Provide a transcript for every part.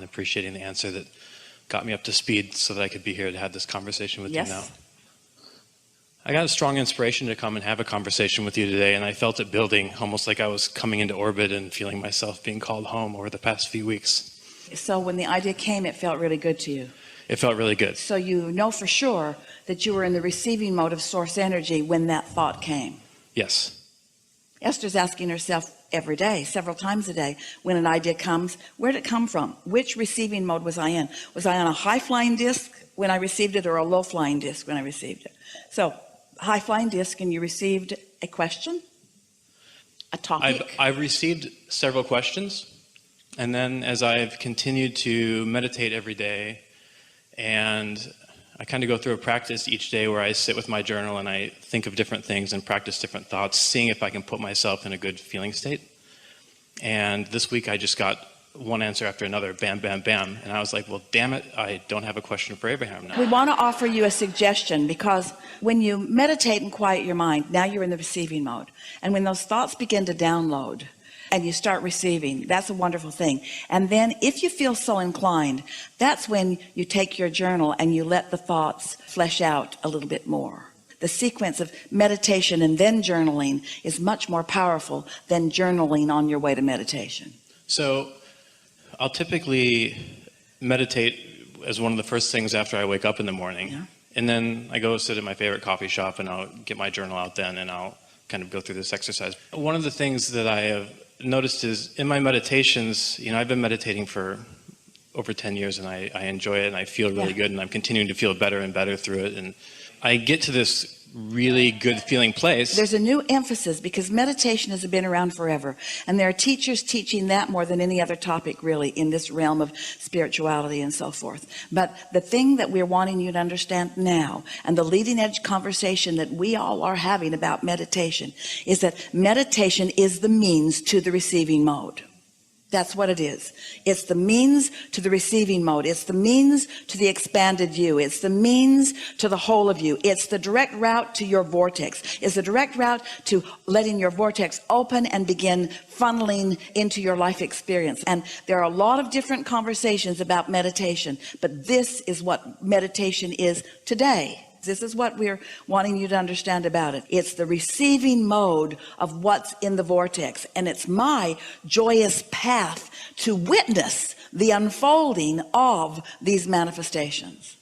appreciating the answer that got me up to speed so that I could be here to have this conversation with you now. I got a strong inspiration to come and have a conversation with you today, and I felt it building, almost like I was coming into orbit and feeling myself being called home over the past few weeks. So when the idea came, it felt really good to you? It felt really good. So you know for sure that you were in the receiving mode of source energy when that thought came? Yes. Esther's asking herself every day, several times a day, when an idea comes, where did it come from? Which receiving mode was I in? Was I on a high-flying disc when I received it, or a low-flying disc when I received it? So high-flying disc, and you received a question, a topic? I've received several questions, and then as I've continued to meditate every day, and I kind of go through a practice each day where I sit with my journal and I think of different things and practice different thoughts, seeing if I can put myself in a good feeling state. And this week I just got one answer after another, bam, bam, bam. And I was like, well, damn it, I don't have a question for Abraham now. We want to offer you a suggestion, because when you meditate and quiet your mind, now you're in the receiving mode. And when those thoughts begin to download and you start receiving, that's a wonderful thing. And then if you feel so inclined, that's when you take your journal and you let the thoughts flesh out a little bit more. The sequence of meditation and then journaling is much more powerful than journaling on your way to meditation. So I'll typically meditate as one of the first things after I wake up in the morning. Yeah. And then I go sit at my favorite coffee shop and I'll get my journal out then and I'll kind of go through this exercise. One of the things that I have noticed is in my meditations, I've been meditating for over 10 years and I enjoy it and I feel really good, and I'm continuing to feel better and better through it. And I get to this really good feeling place. There's a new emphasis, because meditation has been around forever, and there are teachers teaching that more than any other topic really in this realm of spirituality and so forth. But the thing that we're wanting you to understand now, and the leading edge conversation that we all are having about meditation, is that meditation is the means to the receiving mode. That's what it is. It's the means to the receiving mode. It's the means to the expanded you. It's the means to the whole of you. It's the direct route to your vortex. It's the direct route to letting your vortex open and begin funneling into your life experience. And there are a lot of different conversations about meditation, but this is what meditation is today. This is what we're wanting you to understand about it. It's the receiving mode of what's in the vortex. And it's my joyous path to witness the unfolding of these manifestations.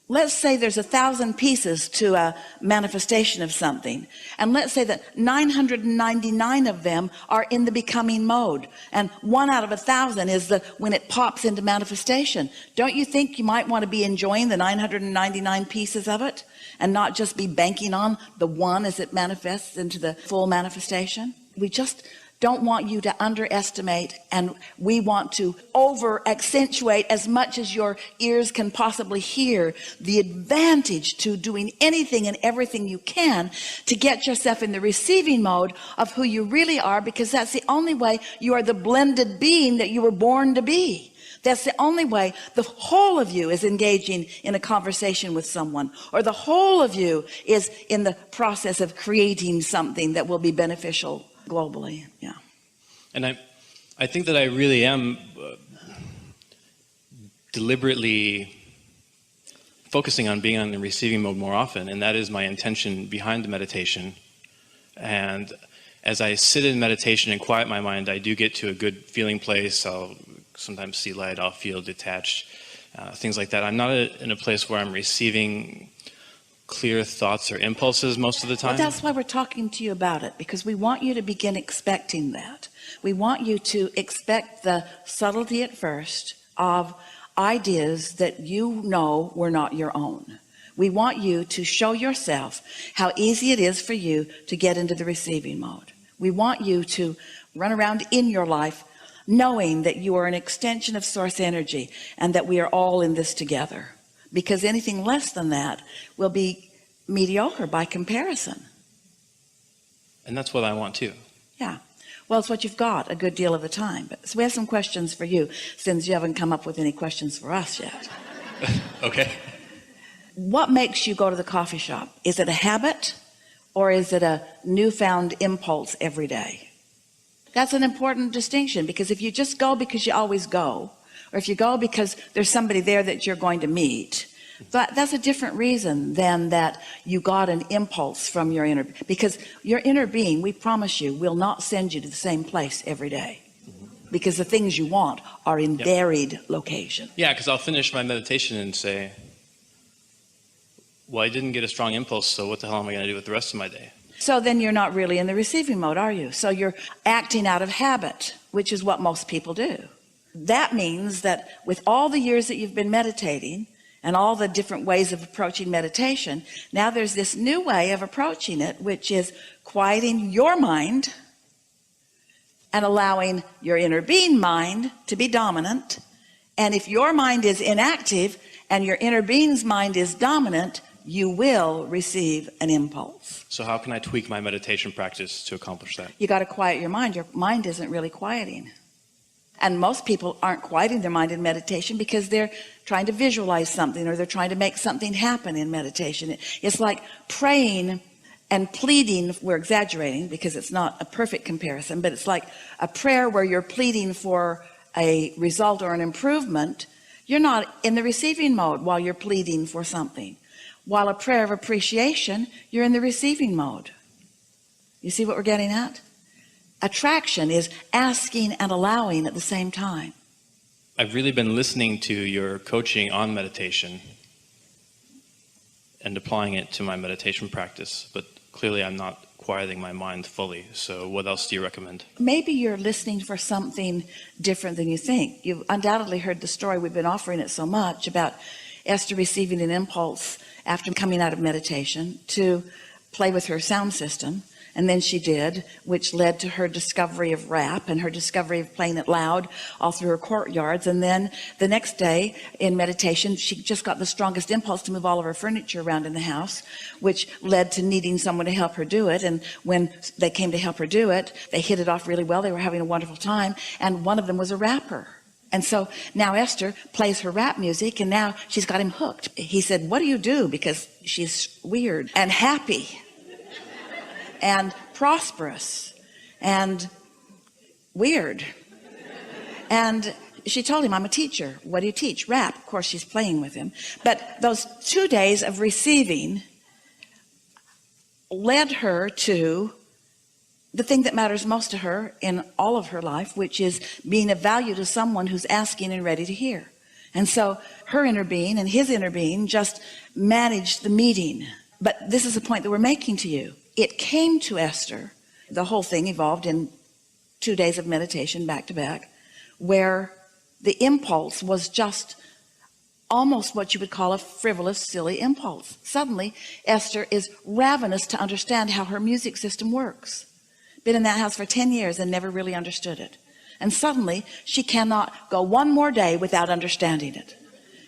Let's say there's 1,000 pieces to a manifestation of something. And let's say that 999 of them are in the becoming mode. And 1 out of 1,000 is when it pops into manifestation. Don't you think you might want to be enjoying the 999 pieces of it and not just be banking on the one as it manifests into the full manifestation? We just don't want you to underestimate, and we want to over accentuate as much as your ears can possibly hear the advantage to doing anything and everything you can to get yourself in the receiving mode of who you really are, because that's the only way you are the blended being that you were born to be. That's the only way the whole of you is engaging in a conversation with someone, or the whole of you is in the process of creating something that will be beneficial globally. Yeah. And I think that I really am deliberately focusing on being on the receiving mode more often, and that is my intention behind the meditation. And as I sit in meditation and quiet my mind, I do get to a good feeling place. I'll sometimes see light, I'll feel detached, things like that. I'm not in a place where I'm receiving clear thoughts or impulses most of the time. Well, that's why we're talking to you about it, because we want you to begin expecting that. We want you to expect the subtlety at first of ideas that you know were not your own. We want you to show yourself how easy it is for you to get into the receiving mode. We want you to run around in your life knowing that you are an extension of source energy and that we are all in this together. Because anything less than that will be mediocre by comparison. And that's what I want too. Yeah. Well, it's what you've got a good deal of the time. So we have some questions for you, since you haven't come up with any questions for us yet. Okay. What makes you go to the coffee shop? Is it a habit, or is it a newfound impulse every day? That's an important distinction, because if you just go because you always go, or if you go because there's somebody there that you're going to meet, but that's a different reason than that you got an impulse from your inner, because your inner being, we promise you, will not send you to the same place every day, because the things you want are in varied location. Yeah, because I'll finish my meditation and say, well, I didn't get a strong impulse, so what the hell am I going to do with the rest of my day? So then you're not really in the receiving mode, are you? So you're acting out of habit, which is what most people do. That means that with all the years that you've been meditating and all the different ways of approaching meditation, now there's this new way of approaching it, which is quieting your mind and allowing your inner being mind to be dominant. And if your mind is inactive and your inner being's mind is dominant, you will receive an impulse. So how can I tweak my meditation practice to accomplish that? You got to quiet your mind. Your mind isn't really quieting. And most people aren't quieting their mind in meditation because they're trying to visualize something, or they're trying to make something happen in meditation. It's like praying and pleading. We're exaggerating because it's not a perfect comparison, but it's like a prayer where you're pleading for a result or an improvement. You're not in the receiving mode while you're pleading for something. While a prayer of appreciation, you're in the receiving mode. You see what we're getting at? Attraction is asking and allowing at the same time. I've really been listening to your coaching on meditation and applying it to my meditation practice, but clearly I'm not quieting my mind fully. So what else do you recommend? Maybe you're listening for something different than you think. You've undoubtedly heard the story, we've been offering it so much, about Esther receiving an impulse after coming out of meditation to play with her sound system. And then she did, which led to her discovery of rap and her discovery of playing it loud all through her courtyards. And then the next day in meditation, she just got the strongest impulse to move all of her furniture around in the house, which led to needing someone to help her do it. And when they came to help her do it, they hit it off really well. They were having a wonderful time. And one of them was a rapper. And so now Esther plays her rap music, and now she's got him hooked. He said, what do you do? Because she's weird and happy and prosperous and weird. And she told him, I'm a teacher. What do you teach? Rap. Of course, she's playing with him. But those 2 days of receiving led her to the thing that matters most to her in all of her life, which is being of value to someone who's asking and ready to hear. And so her inner being and his inner being just managed the meeting. But this is the point that we're making to you. It came to Esther, the whole thing evolved in 2 days of meditation back to back, where the impulse was just almost what you would call a frivolous, silly impulse. Suddenly, Esther is ravenous to understand how her music system works. Been in that house for 10 years and never really understood it. And suddenly, she cannot go one more day without understanding it.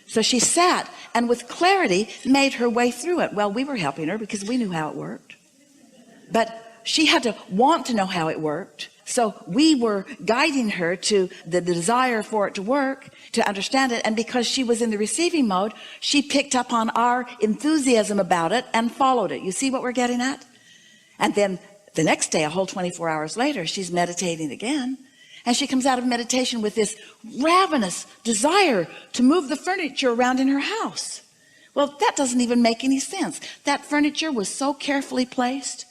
So she sat and with clarity made her way through it. Well, we were helping her because we knew how it worked. But she had to want to know how it worked. So we were guiding her to the desire for it to work, to understand it. And because she was in the receiving mode, she picked up on our enthusiasm about it and followed it. You see what we're getting at? And then the next day, a whole 24 hours later, she's meditating again. And she comes out of meditation with this ravenous desire to move the furniture around in her house. Well, that doesn't even make any sense. That furniture was so carefully placed.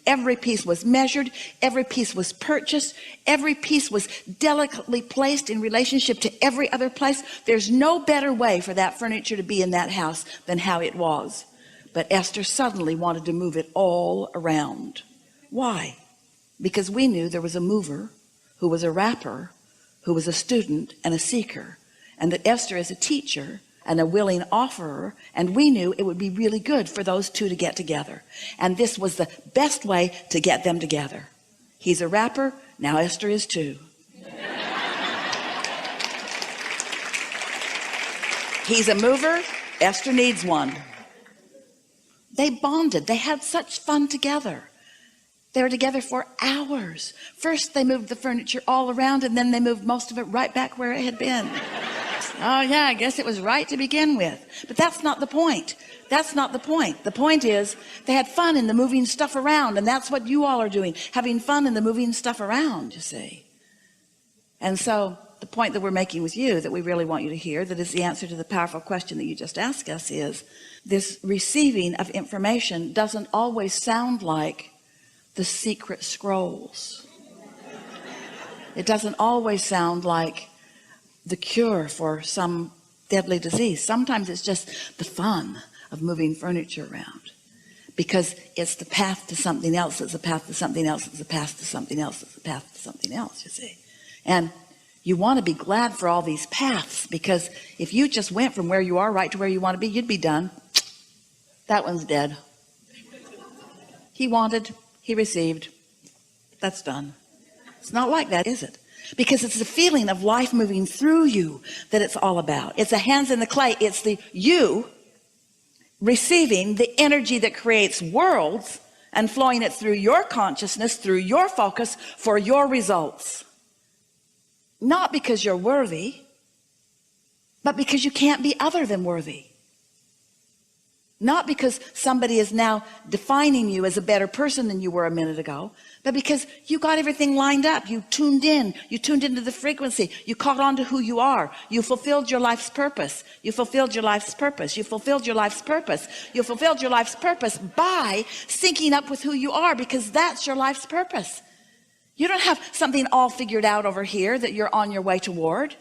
Every piece was measured. Every piece was purchased. Every piece was delicately placed in relationship to every other place. There's no better way for that furniture to be in that house than how it was. But Esther suddenly wanted to move it all around. Why? Because we knew there was a mover who was a rapper, who was a student and a seeker, and that Esther is a teacher and a willing offerer, and we knew it would be really good for those two to get together. And this was the best way to get them together. He's a rapper, now Esther is too. He's a mover, Esther needs one. They bonded, they had such fun together. They were together for hours. First, they moved the furniture all around, and then they moved most of it right back where it had been. Oh, yeah, I guess it was right to begin with. But that's not the point. That's not the point. The point is they had fun in the moving stuff around, and that's what you all are doing, having fun in the moving stuff around, you see. And so the point that we're making with you that we really want you to hear, that is the answer to the powerful question that you just asked us, is this receiving of information doesn't always sound like the secret scrolls. It doesn't always sound like the cure for some deadly disease. Sometimes it's just the fun of moving furniture around, because it's the path to something else. It's the path to something else. It's the path to something else. It's the path to something else, you see. And you want to be glad for all these paths, because if you just went from where you are right to where you want to be, you'd be done. That one's dead. He wanted, he received. That's done. It's not like that, is it? Because it's the feeling of life moving through you that it's all about. It's the hands in the clay. It's the you receiving the energy that creates worlds and flowing it through your consciousness, through your focus, for your results. Not because you're worthy, but because you can't be other than worthy. Not because somebody is now defining you as a better person than you were a minute ago, but because you got everything lined up. You tuned into the frequency. You caught on to who you are. You fulfilled your life's purpose. You fulfilled your life's purpose. You fulfilled your life's purpose. You fulfilled your life's purpose by syncing up with who you are, because that's your life's purpose. You don't have something all figured out over here that you're on your way toward.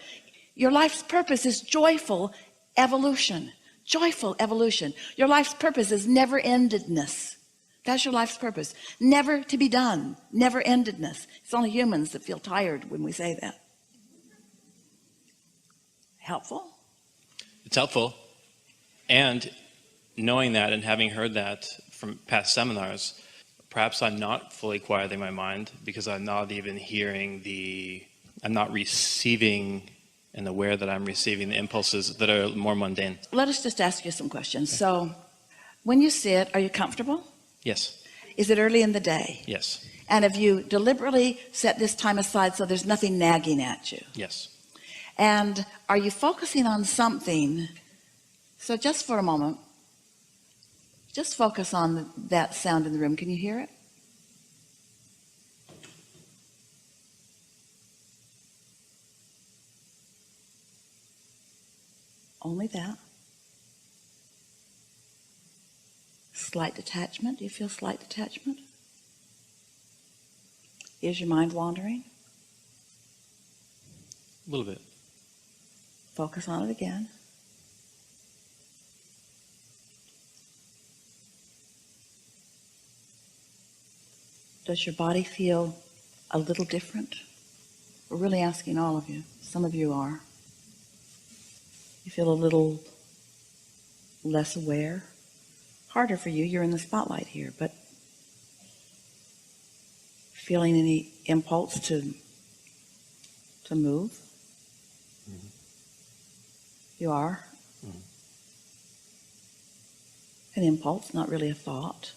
Your life's purpose is joyful evolution. Joyful evolution. Your life's purpose is never-endedness. That's your life's purpose. Never to be done. Never-endedness. It's only humans that feel tired when we say that. Helpful? It's helpful. And knowing that and having heard that from past seminars, perhaps I'm not fully quieting my mind, because I'm not even hearing I'm not receiving and aware that I'm receiving the impulses that are more mundane. Let us just ask you some questions. So when you sit, are you comfortable? Yes. Is it early in the day? Yes. And have you deliberately set this time aside so there's nothing nagging at you? Yes. And are you focusing on something? So just for a moment, just focus on that sound in the room. Can you hear it? Only that. Slight detachment. Do you feel slight detachment? Is your mind wandering? A little bit. Focus on it again. Does your body feel a little different? We're really asking all of you. Some of you are. You feel a little less aware. Harder for you. You're in the spotlight here, but feeling any impulse to move? Mm-hmm. You are? Mm-hmm. An impulse, not really a thought.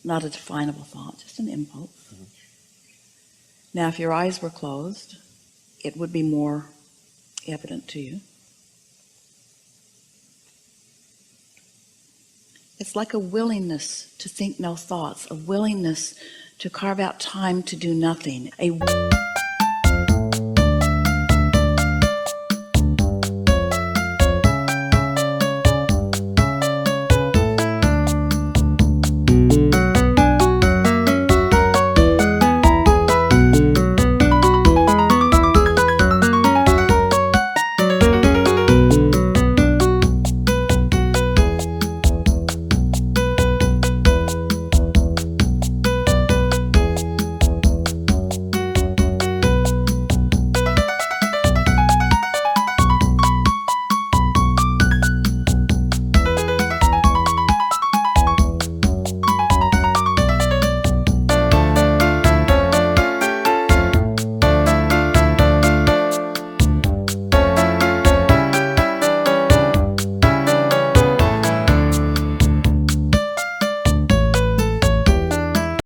Not a definable thought, just an impulse. Mm-hmm. Now, if your eyes were closed, it would be more evident to you. It's like a willingness to think no thoughts, a willingness to carve out time to do nothing, a